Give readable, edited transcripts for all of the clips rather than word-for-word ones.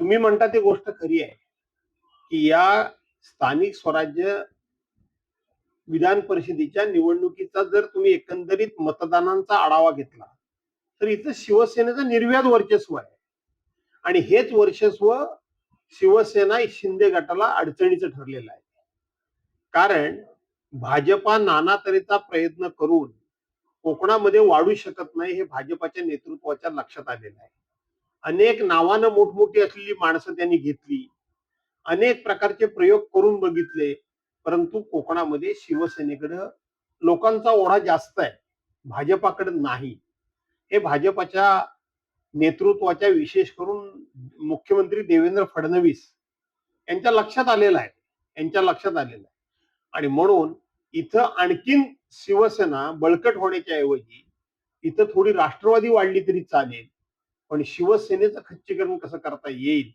तुम्ही म्हणता ती गोष्ट खरी आहे की या स्थानिक स्वराज्य विधान परिषदेच्या निवडणुकीचा जर तुम्ही एकंदरीत मतदानांचा आढावा घेतला तर इथं शिवसेनेचं निर्व्याध वर्चस्व आहे आणि हेच वर्चस्व शिवसेना शिंदे गटाला अडचणीचं ठरलेलं आहे. कारण भाजपा नाना तऱ्हेचा प्रयत्न करून कोकणामध्ये वाढू शकत नाही हे भाजपाच्या नेतृत्वाच्या लक्षात आलेलं आहे. अनेक नावानं मोठमोठी असलेली माणसं त्यांनी घेतली, अनेक प्रकारचे प्रयोग करून बघितले, परंतु कोकणामध्ये शिवसेनेकडे लोकांचा ओढा जास्त आहे, भाजपाकडे नाही. हे भाजपाच्या नेतृत्वाच्या विशेष करून मुख्यमंत्री देवेंद्र फडणवीस यांच्या लक्षात आलेलं आहे. आणि म्हणून इथं आणखीन शिवसेना बळकट होण्याच्या ऐवजी इथं थोडी राष्ट्रवादी वाढली तरी चालेल, पण शिवसेनेचं खच्चीकरण कसं करता येईल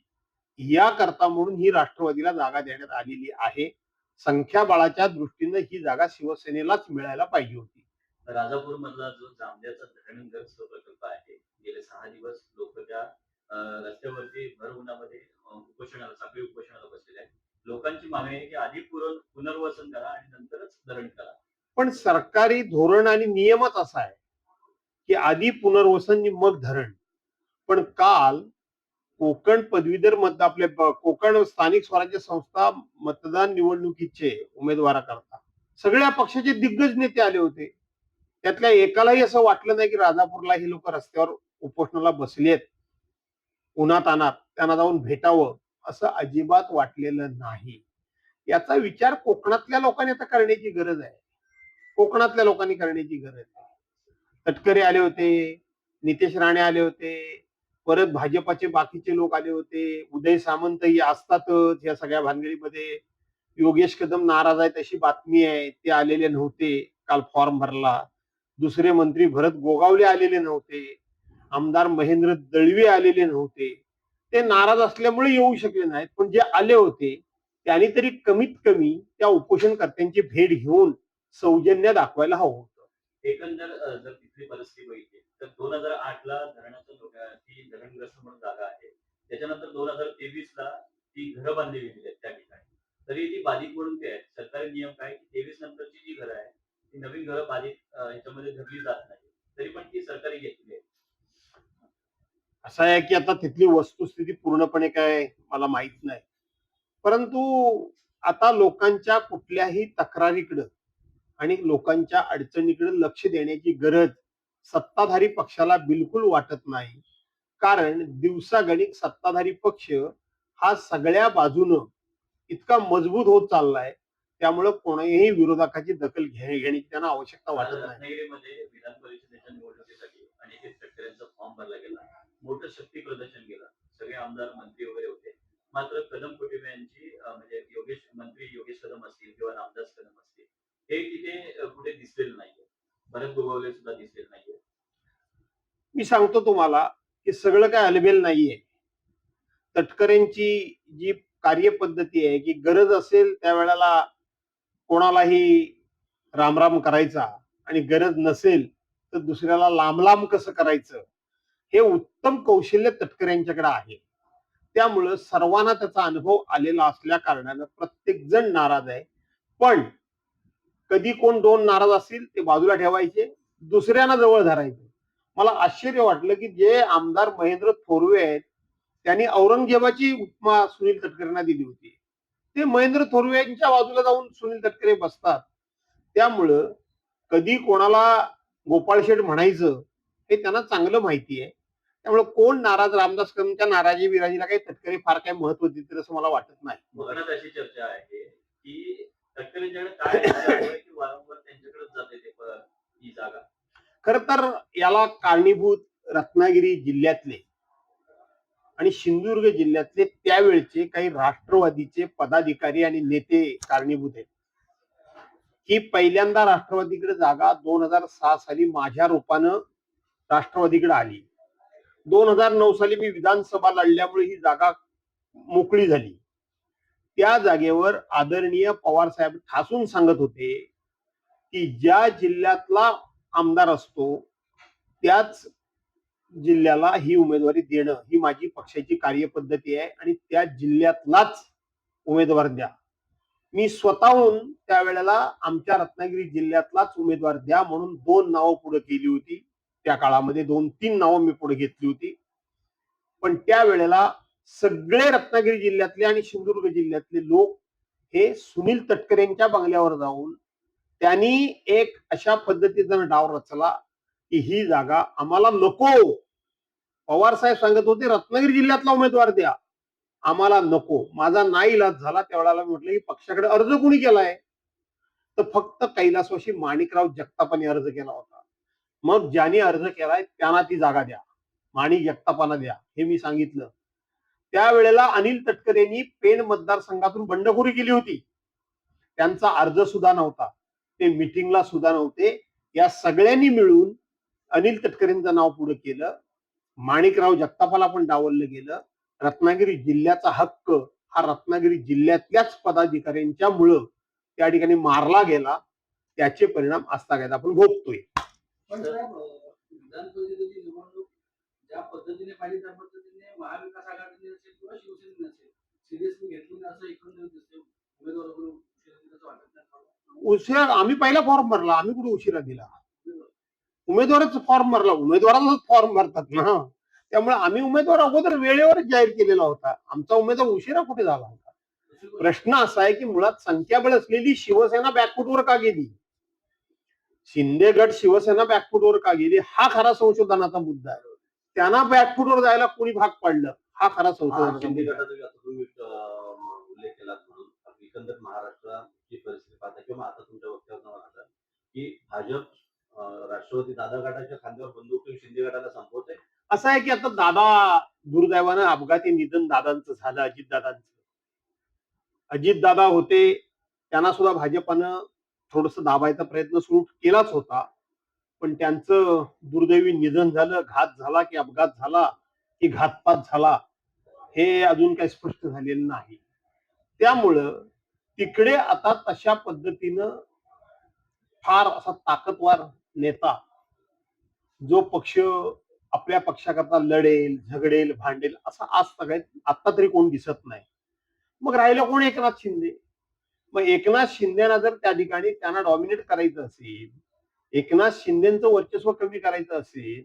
याकरता म्हणून ही राष्ट्रवादीला जागा देण्यात आलेली आहे. संख्याबळाच्या दृष्टीनं ही जागा शिवसेनेलाच मिळायला पाहिजे होती. राजापूर मधला जो जामण्याचा धरणग्रस्त प्रकल्प आहे, गेले 6 दिवस लोक त्या रस्त्यावरती भर उन्हामध्ये उपोषणाला साखळी उपोषणाला बसलेले आहेत. लोकांची मागणी आहे की आधी पुनर्वसन करा आणि नंतरच धरण करा. पण सरकारी धोरण आणि नियमच असा आहे की आधी पुनर्वसन मग धरण. पण काल कोकण पदवीधर मत आपल्या कोकण स्थानिक स्वराज्य संस्था मतदान निवडणुकीचे उमेदवाराकरता सगळ्या पक्षाचे दिग्गज नेते आले होते. त्यातल्या एकालाही असं वाटलं नाही की राजापूरला ही लोक रस्त्यावर उपोषणाला बसलेत, उन्हातानात त्यांना जाऊन भेटावं असं अजिबात वाटलेलं नाही. याचा विचार कोकणातल्या लोकांनी आता करण्याची गरज आहे. कोकणातल्या लोकांनी करण्याची गरज आहे. तटकरे आले होते, नितेश राणे आले होते, परत भाजपाचे बाकीचे लोक आले होते, उदय सामंत ही असतातच या सगळ्या भानगडीमध्ये. योगेश कदम नाराज आहेत अशी बातमी आहे, ते आलेले नव्हते काल फॉर्म भरला. दुसरे मंत्री भरत गोगावले आलेले नव्हते, आमदार महेंद्र दळवी आलेले नव्हते. ते नाराज असल्यामुळे येऊ शकले नाहीत, पण जे आले होते त्यांनी तरी कमीत कमी त्या उपोषणकर्त्यांची भेट घेऊन सौजन्य दाखवायला हवं होतं. एकंदर जर तिथली परिस्थिती बघितली तर 2008 ला धरणाचं ती धरणग्रस्त म्हणून जागा आहे. त्याच्यानंतर 2023 ला ती घरं बांधली गेलेली आहेत त्या ठिकाणी. तरी ती बाधित म्हणून ते आहेत. सरकारी नियम काय की 23 नंतरची जी घरं आहे ती नवीन घरं बाधित ह्याच्यामध्ये धरली जात नाही. तरी पण ती सरकारी घेतली आहे. असं आहे की आता तिथली वस्तुस्थिती पूर्णपणे काय मला माहित नाही, परंतु आता लोकांच्या कुठल्याही तक्रारीकडे आणि लोकांच्या अडचणीकडे लक्ष देण्याची गरज सत्ताधारी पक्षाला बिलकुल वाटत नाही. कारण दिवसागणिक सत्ताधारी पक्ष हा सगळ्या बाजूनं इतका मजबूत होत चाललाय, त्यामुळे कोणाही विरोधकाची दखल घेण्याची त्यांना आवश्यकता वाटत नाही. रत्नागिरीमध्ये विधान परिषदेच्या निवडणुकीसाठी अनेक शेतकऱ्यांचा फॉर्म भरला गेला, मोठं शक्ती प्रदर्शन केलं, सगळे आमदार मंत्री वगैरे होते. मात्र कदम कुटुंब यांची म्हणजे योगेश कदम असतील किंवा रामदास कदम असतील हे तिथे कुठे दिसलेलं नाहीये. भरत गोगावले सुद्धा दिसलेलं नाहीये. मी सांगतो तुम्हाला की सगळं काय अलबेल नाहीये. तटकरेंची जी कार्यपद्धती आहे की गरज असेल त्यावेळेला कोणालाही रामराम करायचा आणि गरज नसेल तर दुसऱ्याला लांब लांब कसं करायचं हे उत्तम कौशल्य तटकऱ्यांच्याकडे आहे. त्यामुळं सर्वांना त्याचा अनुभव आलेला असल्या कारणानं प्रत्येक जण नाराज आहे. पण कधी कोण दोन नाराज असतील ते बाजूला ठेवायचे, दुसऱ्यांना जवळ धरायचे. मला आश्चर्य वाटलं की जे आमदार महेंद्र थोरवे आहेत त्यांनी औरंगजेबाची उपमा सुनील तटकरेंना दिली होती, ते महेंद्र थोरवे यांच्या बाजूला जाऊन सुनील तटकरे बसतात. त्यामुळं कधी कोणाला गोपाळ शेठ म्हणायचं हे त्यांना चांगलं माहिती आहे. त्यामुळे कोण नाराज, रामदास कदमच्या नाराजी विराजीला काही तटकरे फार काही महत्व देतील असं मला वाटत नाही. कोकणात अशी चर्चा आहे की तटकरेंच्याकडे काय की वारंवार त्यांच्याकडेच जाते ही जागा. खर तर याला कारणीभूत रत्नागिरी जिल्ह्यातले आणि सिंधुदुर्ग जिल्ह्यातले त्यावेळचे काही राष्ट्रवादीचे पदाधिकारी आणि नेते कारणीभूत आहेत. ही पहिल्यांदा राष्ट्रवादीकडे जागा 2006 साली माझ्या रूपानं राष्ट्रवादीकडे आली. 2009 साली मी विधानसभा लढल्यामुळे ही जागा मोकळी झाली. त्या जागेवर आदरणीय पवार साहेब ठासून सांगत होते की ज्या जिल्ह्यातला आमदार असतो त्याच जिल्ह्याला ही उमेदवारी देणं ही माझी पक्षाची कार्यपद्धती आहे आणि त्या जिल्ह्यातलाच उमेदवार द्या. मी स्वतःहून त्यावेळेला आमच्या रत्नागिरी जिल्ह्यातलाच उमेदवार द्या म्हणून 2 नावं पुढे केली होती. त्या काळामध्ये 2-3 नावं मी पुढे घेतली होती. पण त्यावेळेला सगळे रत्नागिरी जिल्ह्यातले आणि सिंधुदुर्ग जिल्ह्यातले लोक हे सुनील तटकरेंच्या बंगल्यावर जाऊन त्यांनी एक अशा पद्धतीचा डाव रचला की ही जागा आम्हाला नको. पवार साहेब सांगत होते रत्नागिरी जिल्ह्यातला उमेदवार द्या, आम्हाला नको. माझा नाईलाज झाला. त्यावेळेला मी म्हटलं की पक्षाकडे अर्ज कुणी केलाय? तर फक्त कैलासवासी माणिकराव जगतापांनी अर्ज केला होता. मग ज्यांनी अर्ज केलाय त्यांना ती जागा द्या, माणिक जगतापांना द्या, हे मी सांगितलं. त्यावेळेला अनिल तटकरेंनी पेण मतदारसंघातून बंडखोरी केली होती. त्यांचा अर्ज सुद्धा नव्हता, ते मिटिंगला सुद्धा नव्हते. या सगळ्यांनी मिळून अनिल तटकरेंचं नाव पुढे केलं. माणिकराव जगतापाला पण डावललं गेलं. रत्नागिरी जिल्ह्याचा हक्क हा रत्नागिरी जिल्ह्यातल्याच पदाधिकाऱ्यांच्यामुळं त्या ठिकाणी मारला गेला. त्याचे परिणाम आजतागायत आपण भोगतोय. पण साहेब विधान परिषदेची निवडणूक ज्या पद्धतीने पाहिजे त्या पद्धतीने महाविकास आघाडीने असेल किंवा शिवसेनेने असेल सिरियसली घेतली नाही असं एकंदरीत दिसतं. उमेदवार वगैरे उशिरा दिल्याचं वाटत नाही. उशिरा आम्ही पहिला फॉर्म भरला, आम्ही कुठे उशिरा दिला? उमेदवारच फॉर्म भरला, उमेदवाराचाच फॉर्म भरतात ना. त्यामुळे आम्ही उमेदवार अगोदर वेळेवरच जाहीर केलेला होता. आमचा उमेदवार उशिरा कुठे झाला होता? प्रश्न असा आहे की मुळात संख्याबळ असलेली शिवसेना बॅकफुटवर का गेली? शिंदे गट शिवसेना बॅकफुटवर का गेली हा खरा संशोधनाचा मुद्दा आहे. त्यांना बॅकफुटवर जायला कोणी भाग पाडलं हा खरा संशोधनाचा शिंदे मुद्दा आहे. गटाचा आता तुम्ही उल्लेख केला म्हणून एकंदर महाराष्ट्राची परिस्थिती पाहता किंवा आता तुमच्या वक्तव्यात आलं की भाजप राष्ट्रवादी दादा गटाच्या खांद्यावर बंदूक ठेवून शिंदे गटाला संपवत आहे. असं आहे की आता दादा दुर्दैवानं अपघाती निधन दादांचं झालं, अजितदादांचं. अजितदादा होते, त्यांना सुद्धा भाजपानं थोडस दाबायचा प्रयत्न सुरू केलाच होता. पण त्यांचं दुर्दैवी निधन झालं. घात झाला की अपघात झाला की घातपात झाला हे अजून काही स्पष्ट झालेलं नाही. त्यामुळं तिकडे आता तशा पद्धतीनं फार असा ताकदवार नेता जो पक्ष आपल्या पक्षाकरता लढेल, झगडेल, भांडेल असा आज सगळ्यात आता तरी कोण दिसत नाही. मग राहिलं कोण? एकनाथ शिंदे. मग एकनाथ शिंदेना जर त्या ठिकाणी त्यांना डॉमिनेट करायचं असेल, एकनाथ शिंदेचं वर्चस्व कमी करायचं असेल,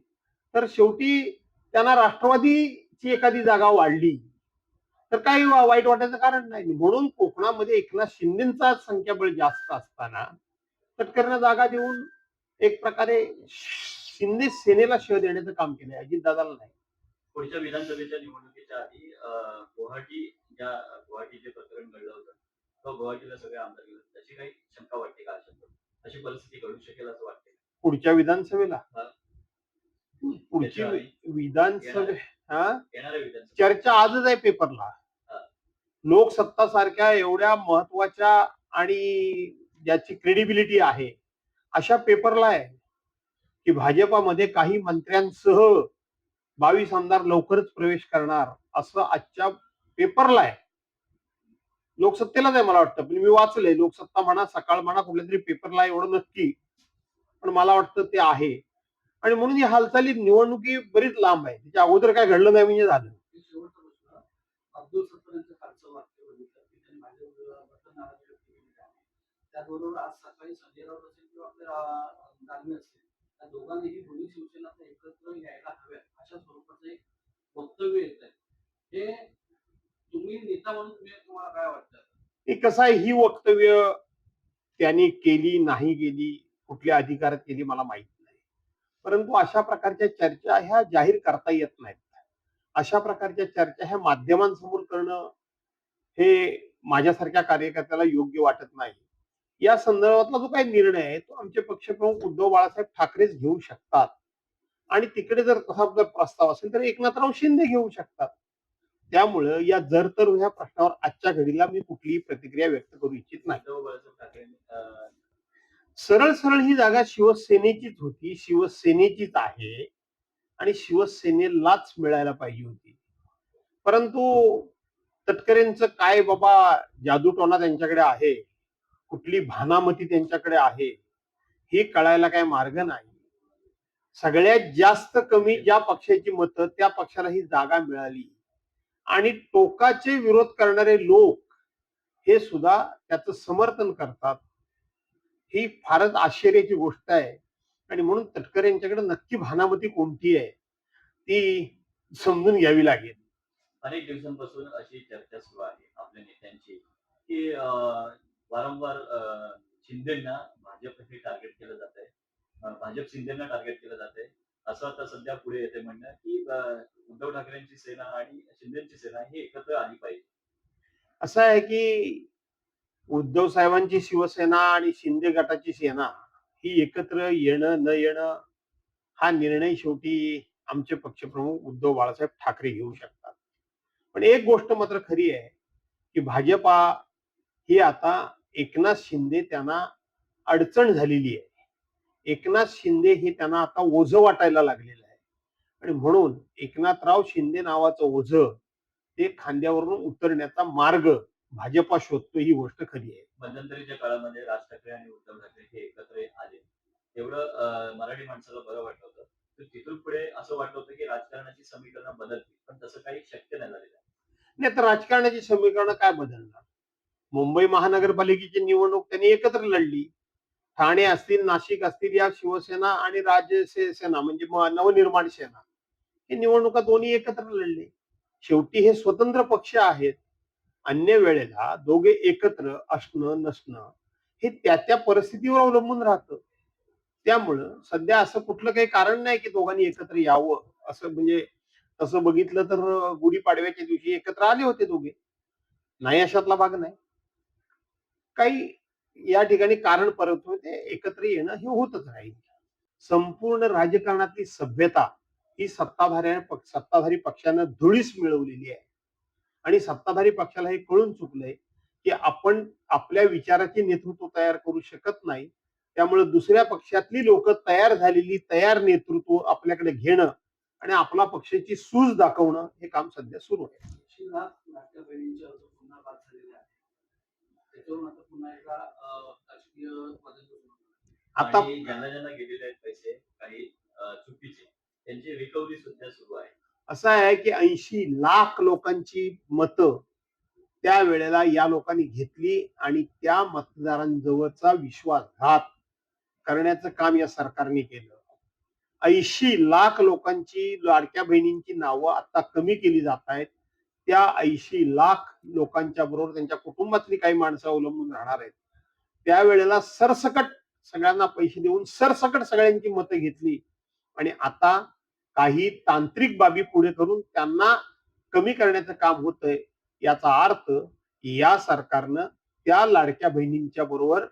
तर शेवटी त्यांना राष्ट्रवादीची एखादी जागा वाढली तर काही वाईट वाटायचं कारण नाही. म्हणून कोकणामध्ये एकनाथ शिंदेचा संख्याबळ जास्त असताना तटकरेंना जागा देऊन एक प्रकारे शिंदे सेनेला शह देण्याचं काम केलंय, अजितदादाला नाही. पुढच्या विधानसभेच्या निवडणुकीच्या आधी गुवाहाटी जे प्रकरण घडलं होतं तेव्हा गुवाहाटीला सगळे आमदार गेले त्याची काही शंका वाटते का? अशी परिस्थिती घडू शकेल असं वाटते पुढच्या विधानसभेला? पुढची त्याच्या विधानसभे येणाऱ्या विधानसभेत चर्चा आजच आहे पेपरला. लोकसत्ता सारख्या एवढ्या महत्वाच्या आणि ज्याची क्रेडिबिलिटी आहे अशा पेपरला आहे की भाजपामध्ये काही मंत्र्यांसह 22 आमदार लवकरच प्रवेश करणार असं आजच्या पेपरला आहे. लोकसत्तेलाच आहे मला वाटतं, पण मी वाचलंय. लोकसत्ता म्हणा, सकाळ म्हणा, कुठल्या तरी पेपरला एवढं नक्की, पण मला वाटतं ते आहे. आणि म्हणून ही हालचाली निवडणुकी बरीच लांब आहे. त्याच्या अगोदर काय घडलं नाही म्हणजे झालं. शेवटचा प्रश्न अब्दुल सत्तार यांचं कालचं वाक्य बघितलं की त्यांनी भाजपबद्दल नाराजी व्यक्त केली आहे. त्याचबरोबर आज सकाळी संजय राऊत असेल किंवा आपले दानवे असेल त्या दोघांनीही दोन्ही शिवसेना एकत्र यायला हव्या अशा स्वरूपाचं एक वक्तव्य येत आहे. हे तुम्ही नेता म्हणून तुम्हाला काय वाटतं? हे कसं आहे, ही वक्तव्य त्यांनी केली नाही केली, कुठल्या अधिकारात केली मला माहित नाही. परंतु अशा प्रकारच्या चर्चा ह्या जाहीर करता येत नाहीत. अशा प्रकारच्या चर्चा ह्या माध्यमांसमोर करणं हे माझ्यासारख्या कार्यकर्त्याला योग्य वाटत नाही. या संदर्भातला जो काही निर्णय आहे तो आमचे पक्षप्रमुख उद्धव बाळासाहेब ठाकरेच घेऊ शकतात. आणि तिकडे जर तसा प्रस्ताव असेल तर एकनाथराव शिंदे घेऊ शकतात. त्यामुळं या जर तर ह्या प्रश्नावर आजच्या घडीला मी कुठलीही प्रतिक्रिया व्यक्त करू इच्छित नाही. उद्धव बाळासाहेब ठाकरे सरळ सरळ ही जागा शिवसेनेचीच होती, शिवसेनेचीच आहे आणि शिवसेनेलाच मिळायला पाहिजे होती. परंतु तटकरेंचं काय बाबा जादूटोना त्यांच्याकडे आहे, कुठली भानामती त्यांच्याकडे आहे हे कळायला काय मार्ग नाही. सगळ्यात जास्त कमी ज्या पक्षाची मतं त्या पक्षाला ही जागा मिळाली आणि टोकाचे विरोध करणारे लोक हे सुद्धा त्याचं समर्थन करतात. ही फारच आश्चर्याची गोष्ट आहे आणि म्हणून तटकरे यांच्याकडे नक्की भानामती कोणती आहे ती समजून घ्यावी लागेल. अनेक दिवसांपासून अशी चर्चा सुरू आहे आपल्या नेत्यांची की वारंवार शिंदेना भाजप हे टार्गेट केलं जात आहे. भाजप शिंदेना टार्गेट केलं जात आहे. असं आता सध्या पुढे येते म्हणणं की उद्धव ठाकरेंची सेना आणि शिंदेची सेना ही एकत्र आली पाहिजे. असं आहे की उद्धव साहेबांची शिवसेना आणि शिंदे गटाची सेना ही एकत्र येणं न येणं हा निर्णय शेवटी आमचे पक्षप्रमुख उद्धव बाळासाहेब ठाकरे घेऊ शकतात. पण एक गोष्ट मात्र खरी आहे की भाजपा ही आता एकनाथ शिंदे त्यांना अडचण झालेली आहे. एकनाथ शिंदे हे त्यांना आता ओझं वाटायला लागलेलं आहे आणि म्हणून एकनाथराव शिंदे नावाचं ओझं ते खांद्यावरून उतरण्याचा मार्ग भाजपा शोधतो ही गोष्ट खरी आहे. मध्यंतरीच्या काळामध्ये राज ठाकरे आणि उद्धव ठाकरे हे एकत्र आले एवढं मराठी माणसाला बरं वाटलं होतं. तर तिथून पुढे असं वाटलं होतं की राजकारणाची समीकरणं बदलतील पण तसं काही शक्य नाही झालेलं आहे. नाही तर राजकारणाची समीकरणं काय बदलणार? मुंबई महानगरपालिकेची निवडणूक त्यांनी एकत्र लढली. ठाणे असतील, नाशिक असतील, या शिवसेना आणि सेना म्हणजे नवनिर्माण सेना ही निवडणुका दोन्ही एकत्र लढले. शेवटी हे स्वतंत्र पक्ष आहेत. अन्य वेळेला दोघे एकत्र असणं नसणं हे त्या परिस्थितीवर अवलंबून राहतं. त्यामुळं सध्या असं कुठलं काही कारण नाही की दोघांनी एकत्र यावं. असं म्हणजे तसं बघितलं तर गुढीपाडव्याच्या दिवशी एकत्र आले होते दोघे. नाही अशातला भाग नाही. काही या ठिकाणी कारण परत ते एकत्र येणं हे होतच राहील. संपूर्ण राजकारणातली सभ्यता ही सत्ताधारी पक्षानं धुळीस मिळवलेली आहे आणि सत्ताधारी पक्षाला हे कळून चुकलंय की आपण आपल्या विचाराचे नेतृत्व तयार करू शकत नाही. त्यामुळे दुसऱ्या पक्षातली लोक तयार नेतृत्व आपल्याकडे घेणं आणि आपला पक्षाची सूज दाखवणं हे काम सध्या सुरू आहे. लाडक्या बहिणींचे अर्ज पुन्हा बाद झालेले आहे. त्याच्यावरून आता पुन्हा एकदा राजकीय वादंग आता आणि ज्यांना ज्यांना गेलेले आहेत पैसे काही चुकीचे त्यांची रिकव्हरी सुद्धा सुरू आहे. असं आहे की 80 लाख लोकांची मतं त्यावेळेला या लोकांनी घेतली आणि त्या मतदारांजवळचा विश्वासघात करण्याचं काम या सरकारने केलं. 80 लाख लोकांची लाडक्या बहिणींची नावं आता कमी केली जात आहेत. त्या 80 लाख लोकांच्या बरोबर त्यांच्या कुटुंबातली काही माणसं अवलंबून राहणार आहेत. त्यावेळेला सरसकट सगळ्यांना पैसे देऊन सरसकट सगळ्यांची मतं घेतली आणि आता काही तांत्रिक बाबी पुढे करून त्यांना कमी करण्याचं काम होतंय. याचा अर्थ या सरकारनं त्या लाडक्या बहिणींच्या बरोबर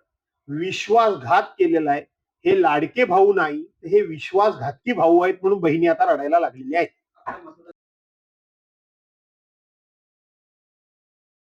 विश्वासघात केलेला आहे. हे लाडके भाऊ नाही, हे विश्वासघातकी भाऊ आहेत म्हणून बहिणी आता रडायला लागलेल्या आहेत.